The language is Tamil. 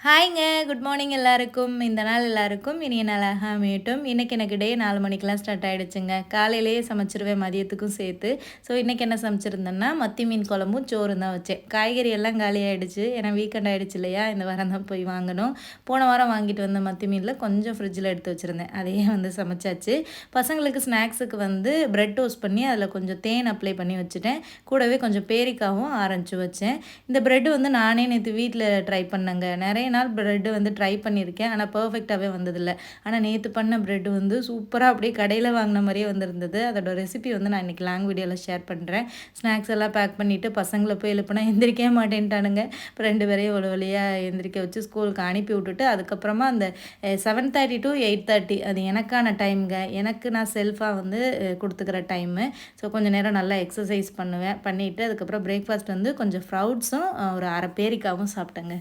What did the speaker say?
ஹாய்ங்க. குட் மார்னிங் எல்லாருக்கும். இந்த நாள் எல்லாருக்கும் இனிய நாளாக அமையட்டும். இன்றைக்கி எனக்கு டே 4 மணிக்கெலாம் ஸ்டார்ட் ஆகிடுச்சுங்க. காலையிலேயே சமைச்சிருவேன் மதியத்துக்கும் சேர்த்து. ஸோ இன்றைக்கி என்ன சமைச்சிருந்தேன்னா மத்தி மீன் குழம்பும் சோறும் தான் வச்சேன். காய்கறி எல்லாம் காலி ஆகிடுச்சு. ஏன்னா வீக்கெண்ட் ஆகிடுச்சு இல்லையா, இந்த வாரம் தான் போய் வாங்கணும். போன வாரம் வாங்கிட்டு வந்த மத்தி மீனில் கொஞ்சம் ஃப்ரிட்ஜில் எடுத்து வச்சுருந்தேன். அதையே சமைச்சாச்சு. பசங்களுக்கு ஸ்நாக்ஸுக்கு பிரெட் டோஸ்ட் பண்ணி அதில் கொஞ்சம் தேன் அப்ளை பண்ணி வச்சுட்டேன். கூடவே கொஞ்சம் பேரிக்காவும் ஆரஞ்சு வச்சேன். இந்த பிரெட் நானே நேற்று வீட்டில் ட்ரை பண்ணேங்க. நிறைய நாள் ப்ரெட்டு ட்ரை பண்ணியிருக்கேன். ஆனால் பர்ஃபெக்டாகவே வந்ததில்லை. ஆனால் நேற்று பண்ண ப்ரெட்டு சூப்பராக அப்படியே கடையில் வாங்கின மாதிரியே வந்திருந்தது. அதோட ரெசிபி நான் இன்றைக்கி லாங் வீடியோவில் ஷேர் பண்ணுறேன். ஸ்நாக்ஸ் எல்லாம் பேக் பண்ணிவிட்டு பசங்களை போய் எழுப்புனா எந்திரிக்கவே மாட்டேன்ட்டானுங்க. இப்போ 2 பேரையும் ஒரு வழியாக எந்திரிக்க வச்சு ஸ்கூலுக்கு அனுப்பி விட்டுட்டு அதுக்கப்புறமா அந்த 7:30 to 8:30 அது எனக்கான டைமுங்க. எனக்கு நான் செல்ஃபாக கொடுத்துக்கிற டைமு. ஸோ கொஞ்சம் நேரம் நல்லா எக்ஸசைஸ் பண்ணிவிட்டு அதுக்கப்புறம் பிரேக்ஃபாஸ்ட் கொஞ்சம் ஃப்ரூட்ஸும் ஒரு அரை பேரிக்காவும் சாப்பிட்டேங்க.